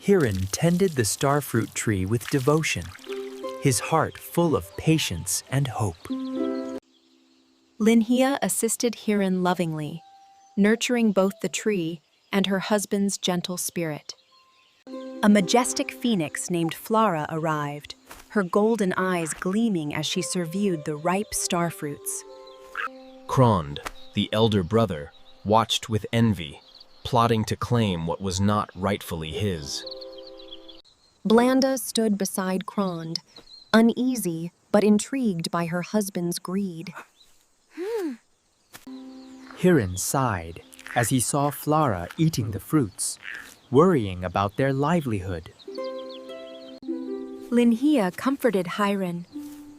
Hiran tended the starfruit tree with devotion, his heart full of patience and hope. Linhia assisted Hiran lovingly, nurturing both the tree and her husband's gentle spirit. A majestic phoenix named Flora arrived, her golden eyes gleaming as she surveyed the ripe starfruits. Cravon, the elder brother, watched with envy, plotting to claim what was not rightfully his. Blanda stood beside Cravon, uneasy but intrigued by her husband's greed. Hiran sighed as he saw Flora eating the fruits, worrying about their livelihood. Linhia comforted Hiran,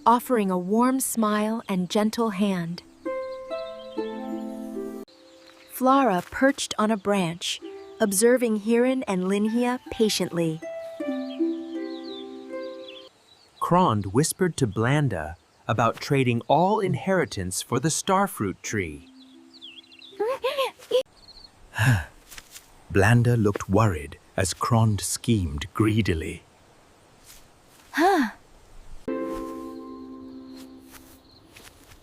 offering a warm smile and gentle hand. Flora perched on a branch, observing Hiran and Linhia patiently. Cravon whispered to Blanda about trading all inheritance for the starfruit tree. Blanda looked worried as Cravon schemed greedily.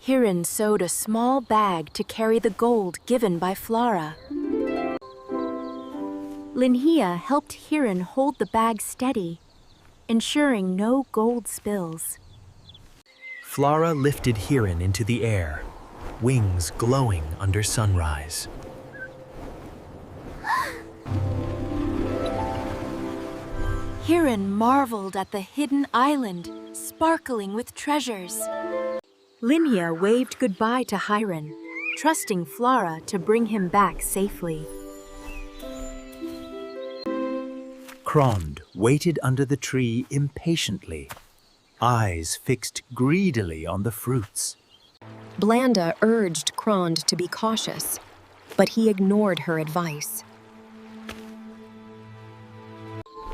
Hiran sewed a small bag to carry the gold given by Flora. Linhia helped Hiran hold the bag steady, ensuring no gold spills. Flora lifted Hiran into the air, wings glowing under sunrise. Hiran marveled at the hidden island, sparkling with treasures. Linhia waved goodbye to Hiran, trusting Flora to bring him back safely. Cravon waited under the tree impatiently, eyes fixed greedily on the fruits. Blanda urged Cravon to be cautious, but he ignored her advice.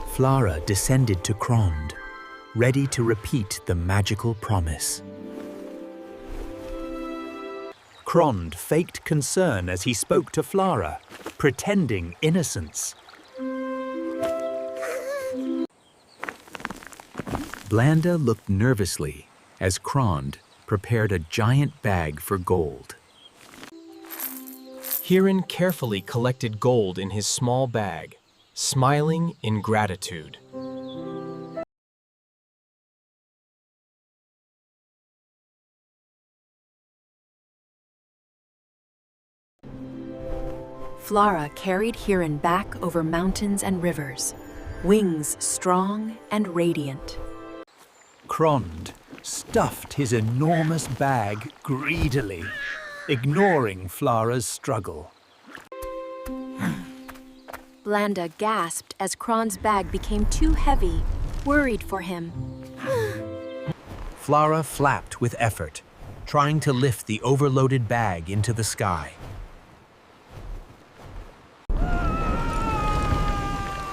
Flora descended to Cravon, ready to repeat the magical promise. Cravon faked concern as he spoke to Flora, pretending innocence. Blanda looked nervously as Cravon prepared a giant bag for gold. Hiran carefully collected gold in his small bag, smiling in gratitude. Flora carried Hiran back over mountains and rivers, wings strong and radiant. Cravon stuffed his enormous bag greedily, ignoring Flora's struggle. Blanda gasped as Cravon's bag became too heavy, worried for him. Flora flapped with effort, trying to lift the overloaded bag into the sky.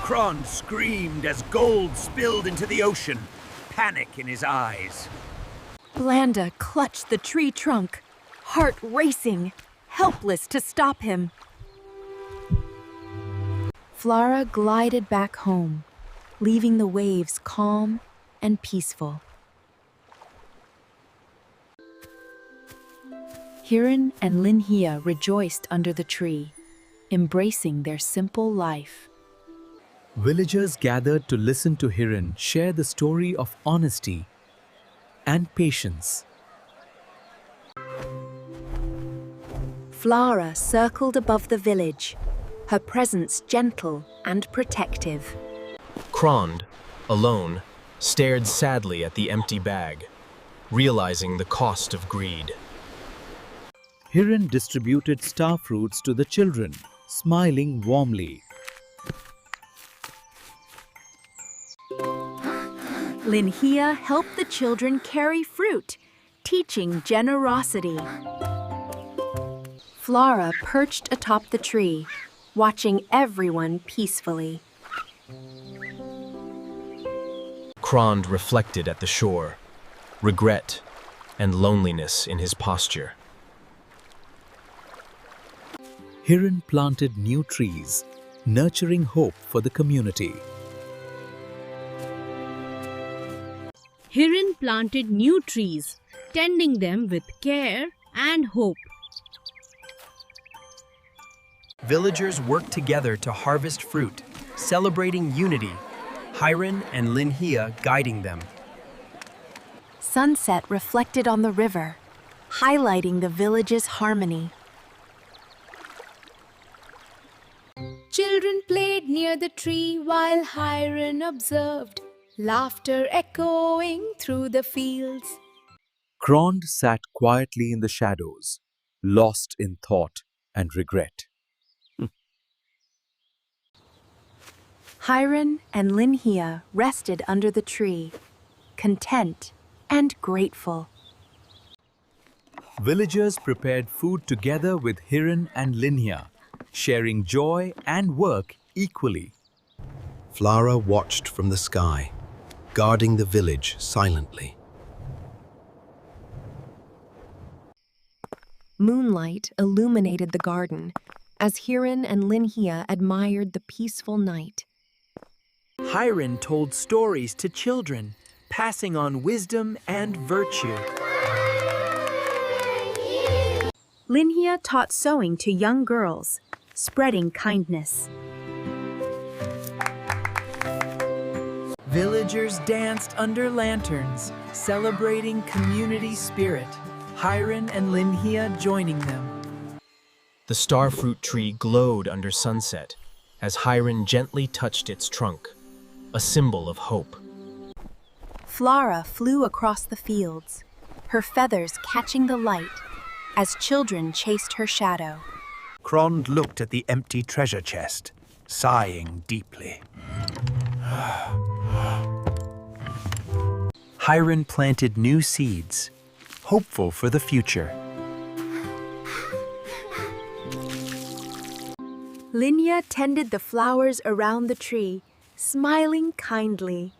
Cravon screamed as gold spilled into the ocean, panic in his eyes. Blanda clutched the tree trunk, heart racing, helpless to stop him. Flora glided back home, leaving the waves calm and peaceful. Hiran and Linhia rejoiced under the tree, embracing their simple life. Villagers gathered to listen to Hiran share the story of honesty and patience. Flora circled above the village, her presence gentle and protective. Cravon, alone, stared sadly at the empty bag, realizing the cost of greed. Hiran distributed starfruits to the children, smiling warmly. Linhia helped the children carry fruit, teaching generosity. Flora perched atop the tree, watching everyone peacefully. Cravon reflected at the shore, regret and loneliness in his posture. Hiran planted new trees, nurturing hope for the community. Hiran planted new trees, tending them with care and hope. Villagers worked together to harvest fruit, celebrating unity, Hiran and Linhia guiding them. Sunset reflected on the river, highlighting the village's harmony. Children played near the tree while Hiran observed, laughter echoing through the fields. Crond sat quietly in the shadows, lost in thought and regret. Hiran and Linhia rested under the tree, content and grateful. Villagers prepared food together with Hiran and Linhia, sharing joy and work equally. Flara watched from the sky, guarding the village silently. Moonlight illuminated the garden as Hiran and Linhia admired the peaceful night. Hiran told stories to children, passing on wisdom and virtue. Linhia taught sewing to young girls, spreading kindness. Villagers danced under lanterns, celebrating community spirit, Hiran and Linhia joining them. The starfruit tree glowed under sunset as Hiran gently touched its trunk, a symbol of hope. Flara flew across the fields, her feathers catching the light as children chased her shadow. Crond looked at the empty treasure chest, sighing deeply. Hiran planted new seeds, hopeful for the future. Linhia tended the flowers around the tree, smiling kindly.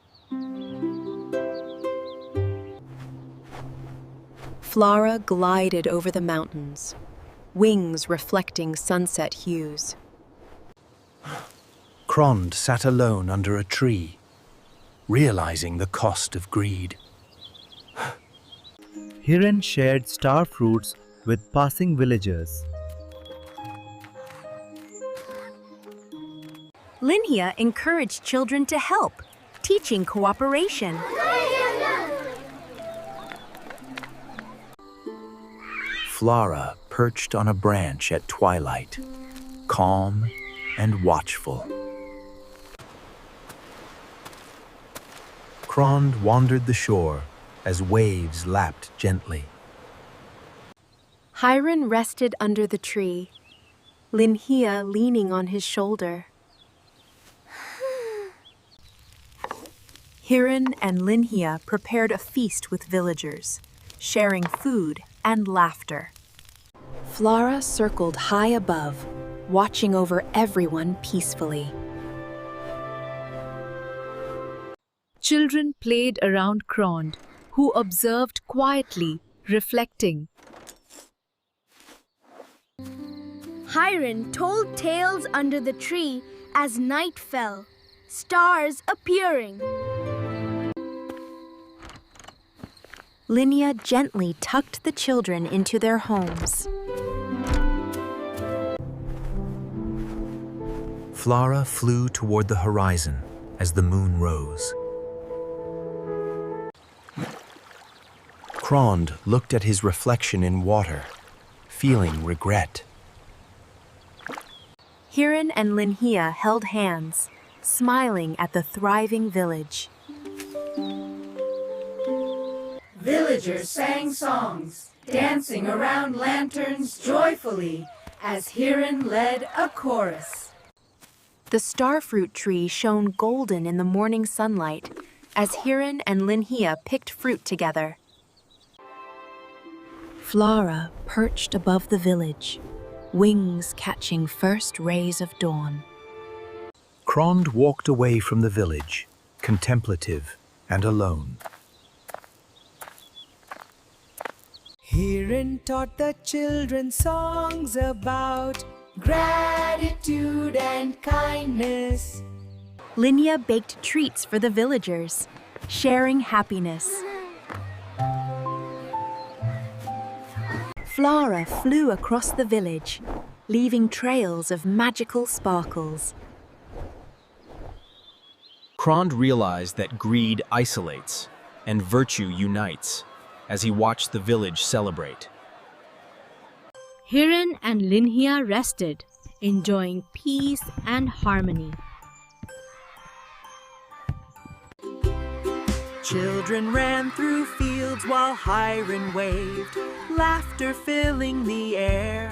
Flara glided over the mountains, wings reflecting sunset hues. Crond sat alone under a tree, realizing the cost of greed. Hiran shared starfruits with passing villagers. Linhia encouraged children to help, teaching cooperation. Flara perched on a branch at twilight, calm and watchful. Crond wandered the shore as waves lapped gently. Hiran rested under the tree, Linhia leaning on his shoulder. Hiran and Linhia prepared a feast with villagers, sharing food and laughter. Flara circled high above, watching over everyone peacefully. Children played around Crond, who observed quietly, reflecting. Hiran told tales under the tree as night fell, stars appearing. Linhia gently tucked the children into their homes. Flara flew toward the horizon as the moon rose. Crond looked at his reflection in water, feeling regret. Hiran and Linhia held hands, smiling at the thriving village. Villagers sang songs, dancing around lanterns joyfully as Hiran led a chorus. The starfruit tree shone golden in the morning sunlight as Hiran and Linhia picked fruit together. Flara perched above the village, wings catching first rays of dawn. Crond walked away from the village, contemplative and alone. Hiran taught the children songs about gratitude and kindness. Linhia baked treats for the villagers, sharing happiness. Flora flew across the village, leaving trails of magical sparkles. Crond realized that greed isolates and virtue unites as he watched the village celebrate. Hiran and Linhia rested, enjoying peace and harmony. Children ran through fields while Hiran waved, laughter filling the air.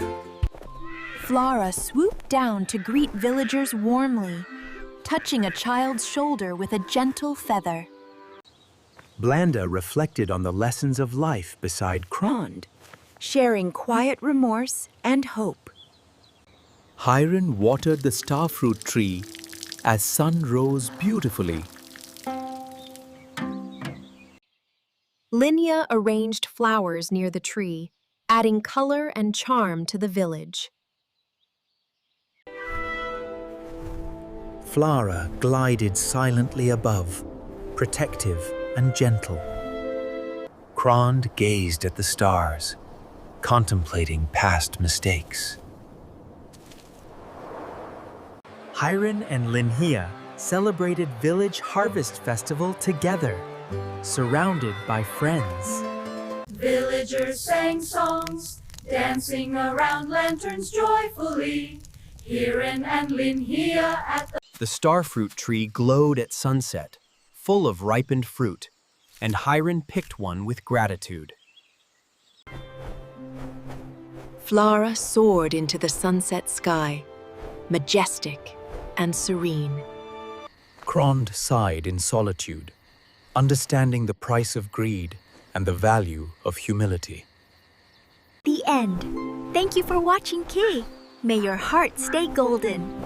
Flora swooped down to greet villagers warmly, touching a child's shoulder with a gentle feather. Blanda reflected on the lessons of life beside Crond, sharing quiet remorse and hope. Hiran watered the starfruit tree as sun rose beautifully. Linhia arranged flowers near the tree, adding color and charm to the village. Flora glided silently above, protective and gentle. Crond gazed at the stars, contemplating past mistakes. Hiran and Linhia celebrated Village Harvest Festival together, surrounded by friends. Villagers sang songs, dancing around lanterns joyfully. Hiran and Linhia at The starfruit tree glowed at sunset, full of ripened fruit, and Hiran picked one with gratitude. Flora soared into the sunset sky, majestic and serene. Crond sighed in solitude, understanding the price of greed and the value of humility. The end. Thank you for watching, Kay. May your heart stay golden.